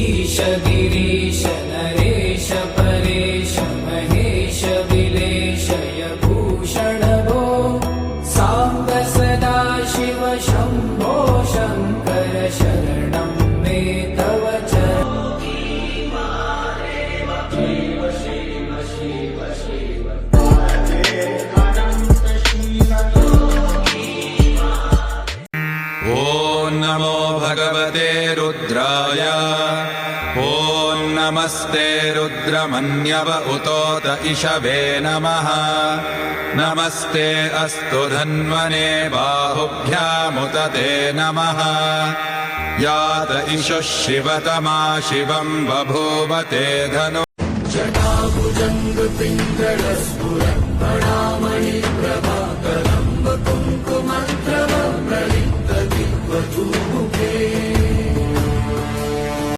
ईश गिरीश नरेश परेश महेश विलेशय भूषण भो साम्ब सदा शिव शम्भो शङ्कर शरणं मे तव ॐ नमो भगवते रुद्राय ॐ नमस्ते रुद्रमन्यव उतोत इषवे नमः नमस्ते अस्तु धन्वने बाहुभ्यामुत ते नमः यात इषुः शिवतमा शिवं बभूव ते धनु जटाभुजङ्ग पिङ्गलस्फुरत् प्रणामणि प्रभाकरम्ब कुङ्कुम